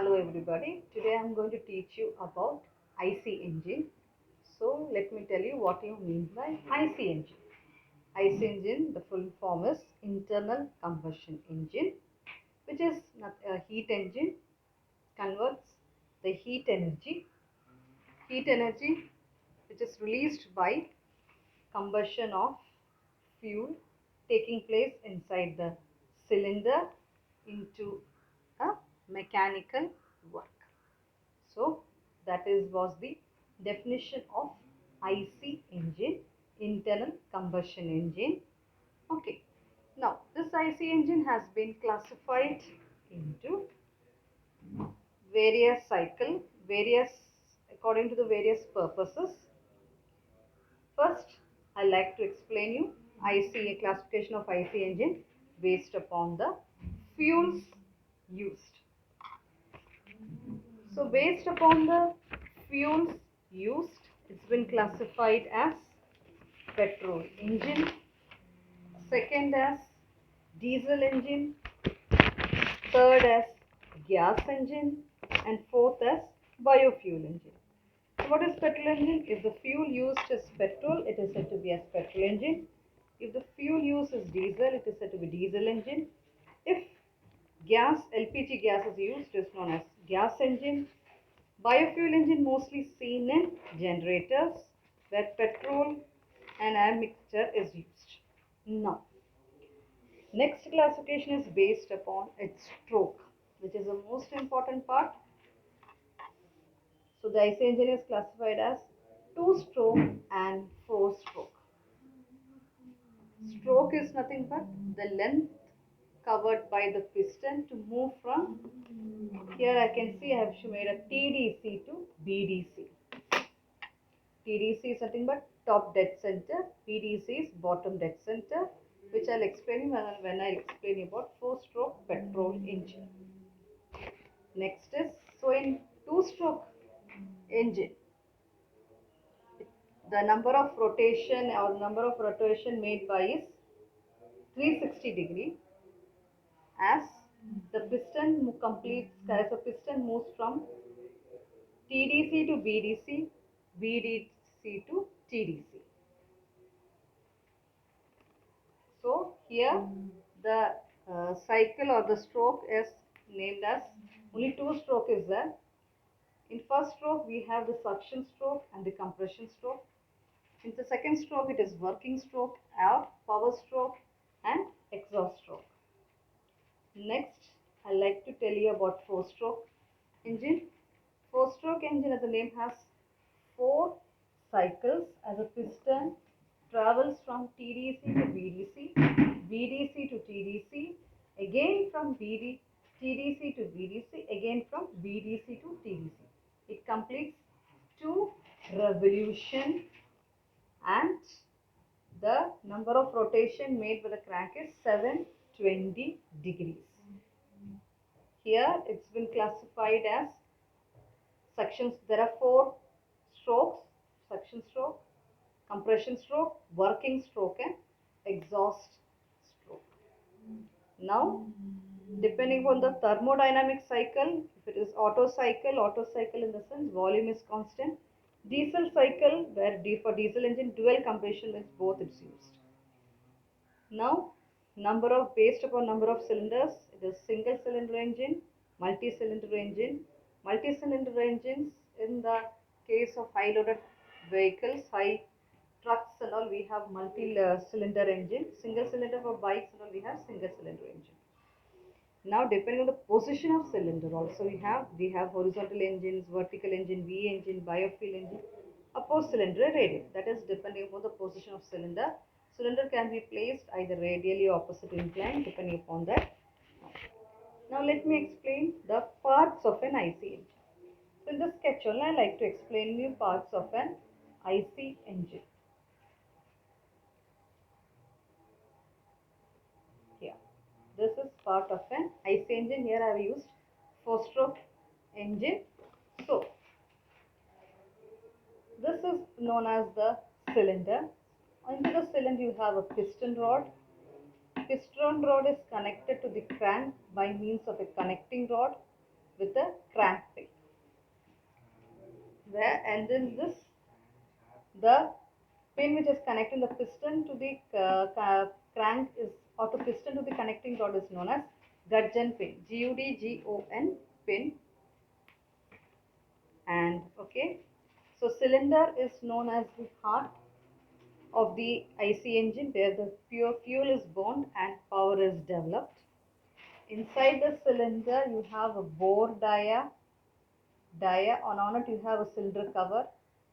Hello everybody. Today I am going to teach you about IC engine. So let me tell you what you mean by IC engine. IC engine, the full form is internal combustion engine, which is not a heat engine, converts the heat energy which is released by combustion of fuel taking place inside the cylinder into a mechanical work. So that was the definition of IC engine, internal combustion engine. Okay. Now this IC engine has been classified into various according to the various purposes. First, I like to explain you IC classification of IC engine based upon the fuels used. So based upon the fuels used, it's been classified as petrol engine, second as diesel engine, third as gas engine, and fourth as biofuel engine. So what is petrol engine? If the fuel used is petrol, it is said to be as petrol engine. If the fuel used is diesel, it is said to be diesel engine. If LPG gas is used, it is known as gas engine. Biofuel engine mostly seen in generators where petrol and air mixture is used. Now, next classification is based upon its stroke, which is the most important part. So the IC engine is classified as 2-stroke and 4-stroke. Stroke is nothing but the length covered by the piston to move from, here I can see I have made a TDC to BDC. TDC is nothing but top dead center, BDC is bottom dead center, which I'll explain when I explain about 4-stroke petrol engine. Next is, so in 2-stroke engine, the number of rotation made by is 360 degree, as the piston completes, as a piston moves from TDC to BDC, BDC to TDC. So here the cycle or the stroke is named as, only 2-stroke is there. In first stroke we have the suction stroke and the compression stroke. In the second stroke it is working stroke or power stroke and exhaust stroke. Next I like to tell you about 4-stroke engine. 4-stroke engine, as the name has 4 cycles, as a piston travels from TDC to BDC, BDC to TDC, again from TDC to BDC, again from BDC to TDC. It completes 2 revolution and the number of rotation made by the crank is 720 degrees. Here it's been classified as sections. There are 4 strokes: suction stroke, compression stroke, working stroke and exhaust stroke. Now, depending on the thermodynamic cycle, if it is Otto cycle in the sense volume is constant. Diesel cycle, where for diesel engine dual combustion is both is used. Now, based upon number of cylinders, it is single cylinder engine, multi-cylinder engine. Multi-cylinder engines, in the case of high loaded vehicles, high trucks and all, we have multi-cylinder engine. Single cylinder for bikes and all, we have single cylinder engine. Now, depending on the position of cylinder, also we have horizontal engines, vertical engine, V engine, biofuel engine, opposed cylinder, radial. That is depending upon the position of cylinder. Cylinder can be placed either radially or opposite incline, depending upon that. Now let me explain the parts of an IC engine. So in this sketch only, I like to explain you parts of an IC engine. Here, this is part of an IC engine. Here I have used 4-stroke engine. So this is known as the cylinder. Under the cylinder you have a piston rod. Piston rod is connected to the crank by means of a connecting rod, with a crank pin. And then the pin which is connecting the piston to the crank is, or to piston to the connecting rod, is known as Gudgeon pin. Gudgon pin. And okay, so cylinder is known as the heart of the IC engine, where the pure fuel is burned and power is developed. Inside the cylinder you have a bore dia, on it you have a cylinder cover.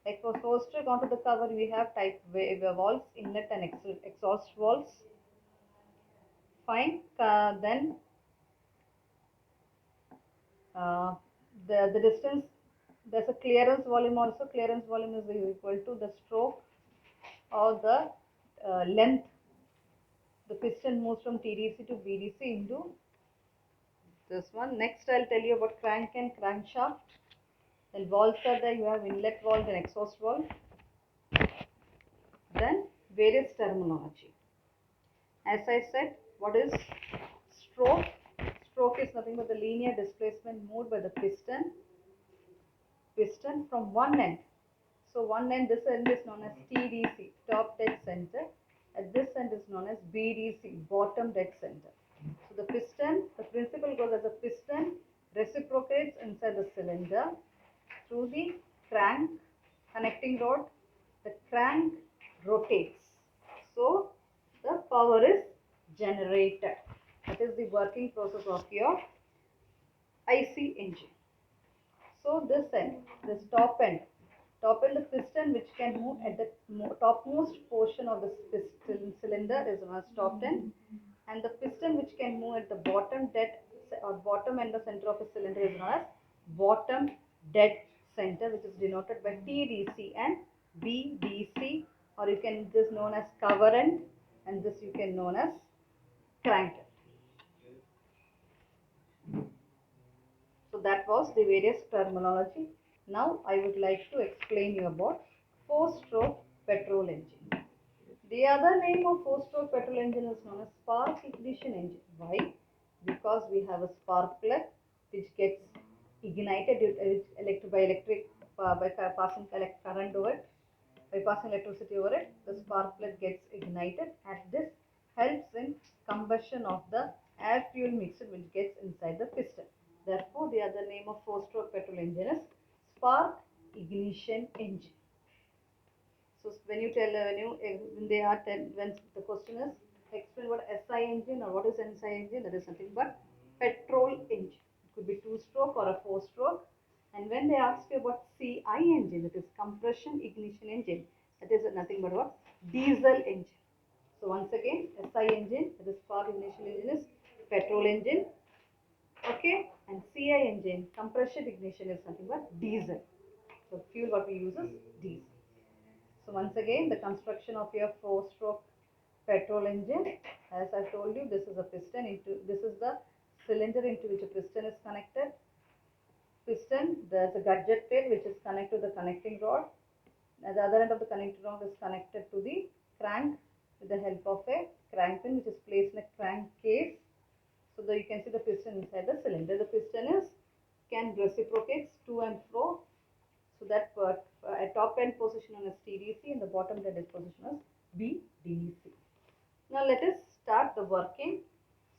Like for hosted onto the cover we have type valves, inlet and exhaust valves. Fine. Then the distance, there's a clearance volume also. Clearance volume is equal to the stroke or the length the piston moves from TDC to BDC into this one. Next I'll tell you about crank and crankshaft. Then valves are there, you have inlet valve and exhaust valve. Then various terminology. As I said, what is stroke? Stroke is nothing but the linear displacement moved by the piston from one end. So one end, this end is known as TDC, top dead center. At this end is known as BDC, bottom dead center. So the piston, the principle goes as a piston reciprocates inside the cylinder through the crank connecting rod. The crank rotates. So the power is generated. That is the working process of your IC engine. So this end, this top end, the piston which can move at the topmost portion of the piston cylinder is known as top end, and the piston which can move at the bottom dead or bottom end, the center of the cylinder, is known as bottom dead center, which is denoted by TDC and BDC, or you can this known as cover end, and this you can known as crank end. So that was the various terminology. Now I would like to explain you about 4-stroke petrol engine. The other name of 4-stroke petrol engine is known as spark ignition engine. Why? Because we have a spark plug which gets ignited by passing current over it, by passing electricity over it. The spark plug gets ignited, and this helps in combustion of the air fuel mixture which gets inside the piston. Therefore, the other name of 4-stroke petrol engine is spark ignition engine. So when you tell when the question is explain what SI engine or what is SI engine, that is nothing but petrol engine. It could be 2-stroke or a 4-stroke. And when they ask you about CI engine, that is compression ignition engine, that is nothing but what diesel engine. So once again, SI engine, that is spark ignition engine, is petrol engine. Okay, and CI engine, compression ignition, is nothing but diesel. So fuel what we use is diesel. So once again, the construction of your 4-stroke petrol engine, as I told you, this is a piston this is the cylinder into which a piston is connected. Piston, there's a gadget tail which is connected to the connecting rod. At the other end of the connecting rod is connected to the crank with the help of a crank pin which is placed in a crank case. So that you can see the piston inside the cylinder. The piston can reciprocate to and fro. So that at top end position on as TDC and the bottom end is position as BDC. Now let us start the working.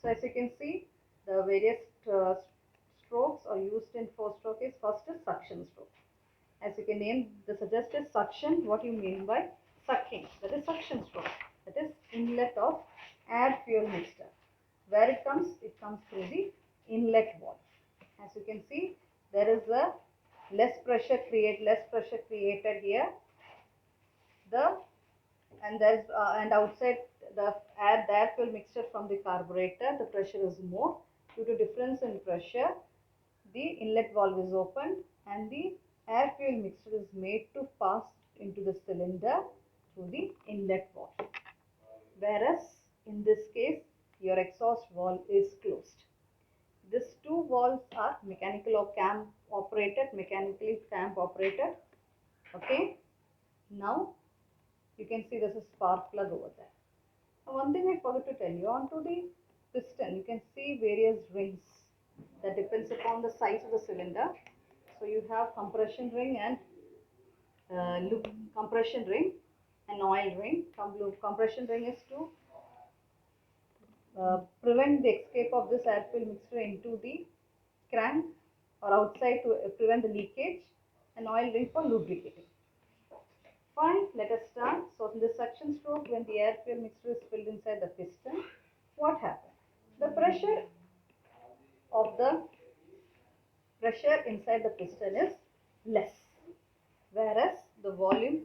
So as you can see, the various strokes are used in 4-stroke is first is suction stroke. As you can name the suggested suction, what you mean by sucking? That is suction stroke. That is inlet of air fuel mixture. Where it comes? It comes through the inlet valve. As you can see, there is a less pressure created here. And outside the air fuel mixture from the carburetor, the pressure is more. Due to difference in pressure, the inlet valve is opened and the air fuel mixture is made to pass into the cylinder through the inlet valve. Whereas in this case, your exhaust valve is closed. These two valves are mechanically cam operated. Okay. Now you can see there's a spark plug over there. Now one thing I forgot to tell you, onto the piston you can see various rings. That depends upon the size of the cylinder. So you have compression ring and compression ring and oil ring. Compression ring is to prevent the escape of this air fuel mixture into the crank or outside to prevent the leakage, and oil ring for lubricating. Fine, let us start. So in the suction stroke, when the air fuel mixture is filled inside the piston, what happens? The of the pressure inside the piston is less, whereas the volume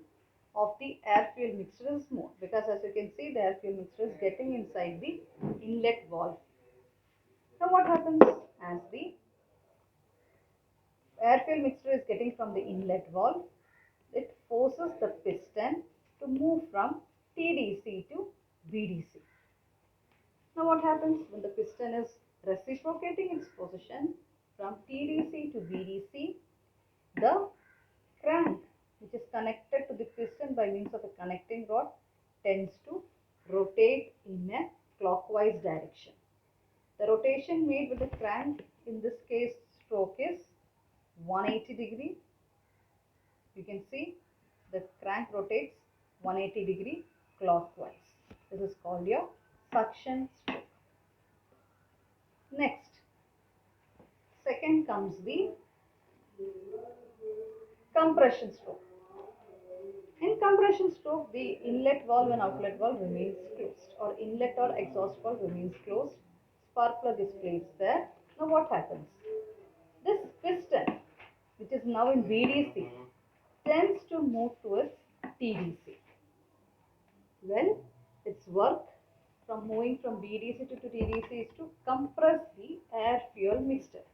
of the air fuel mixture is more, because as you can see, the air fuel mixture is getting inside the inlet valve. Now what happens? As the air fuel mixture is getting from the inlet valve, it forces the piston to move from TDC to VDC. Now what happens when the piston is reciprocating its position from TDC to VDC? The crank, which is connected to the piston by means of a connecting rod, tends to rotate in a clockwise direction. The rotation made with the crank, in this case stroke, is 180 degree. You can see the crank rotates 180 degree clockwise. This is called your suction stroke. Next, second comes the compression stroke. In compression stroke, the inlet valve and outlet valve remains closed, or inlet or exhaust valve remains closed. Spark plug is placed there. Now what happens? This piston, which is now in VDC, tends to move towards TDC. Well, its work from moving from VDC to TDC is to compress the air fuel mixture.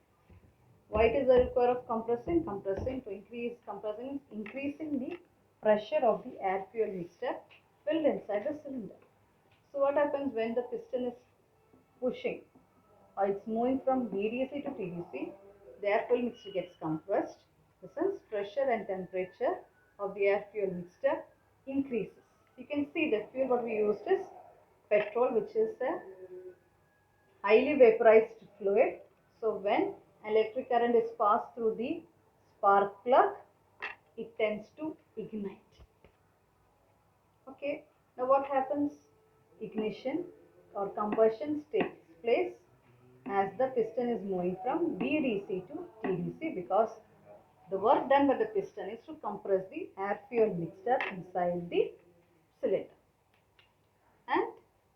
Why it is the require of compressing? Compressing to increasing the pressure of the air fuel mixture filled inside the cylinder. So what happens when the piston is pushing or it's moving from VDC to TDC? The air fuel mixture gets compressed. Since pressure and temperature of the air fuel mixture increases. You can see the fuel what we used is petrol, which is a highly vaporized fluid. So when electric current is passed through the spark plug, it tends to ignite. Okay, now what happens? Ignition or combustion takes place as the piston is moving from VDC to TDC, because the work done by the piston is to compress the air fuel mixture inside the cylinder. And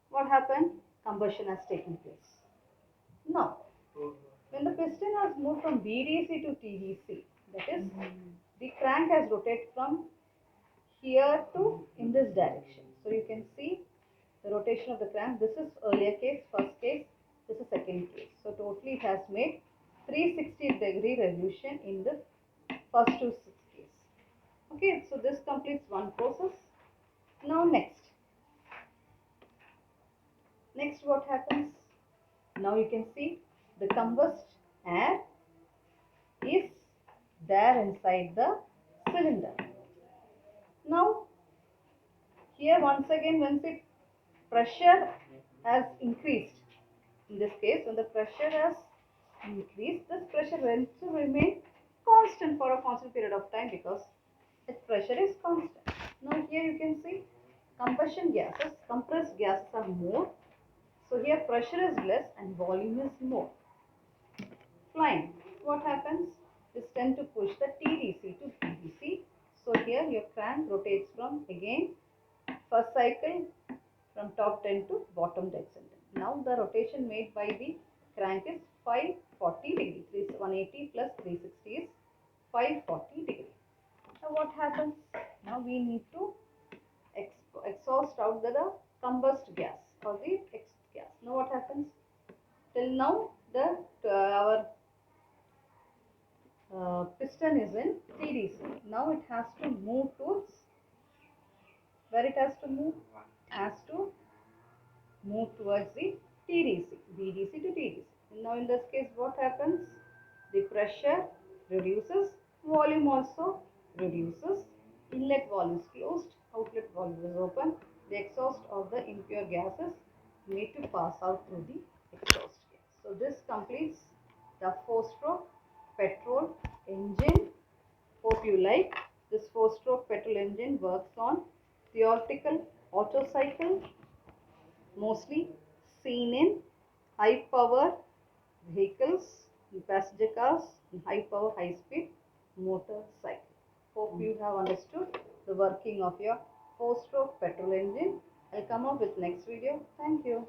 what happened? Combustion has taken place. Now, when the piston has moved from VDC to TDC, that is, the crank has rotated from here to in this direction. So you can see the rotation of the crank. This is earlier case, first case. This is second case. So totally it has made 360-degree revolution in the first two case. Okay, so this completes one process. Now next what happens? Now you can see the combust air is there inside the cylinder. Now here once again, when the pressure has increased, in this case when the pressure has increased, this pressure will remain constant for a constant period of time, because its pressure is constant. Now here you can see combustion gases, compressed gases are more. So here pressure is less and volume is more. Fine. What happens? This tend to push the TDC to VDC. So here your crank rotates from again first cycle from top 10 to bottom dead center. Now the rotation made by the crank is 540 degree. 180 plus 360 is 540 degree. Now what happens? Now we need to exhaust out the combust gas or the exit gas. Now what happens? Till now the our piston is in TDC. Now it has to move towards where it has to move? It has to move towards the TDC, VDC to TDC. Now in this case what happens? The pressure reduces, volume also reduces, inlet valve is closed, outlet valve is open, the exhaust of the impure gases need to pass out through the exhaust gas. So this completes the 4-stroke petrol engine. Hope you like. This 4-stroke petrol engine works on theoretical auto cycle, mostly seen in high power vehicles, passenger cars, and high power, high speed motorcycle. Hope you have understood the working of your 4-stroke petrol engine. I'll come up with next video. Thank you.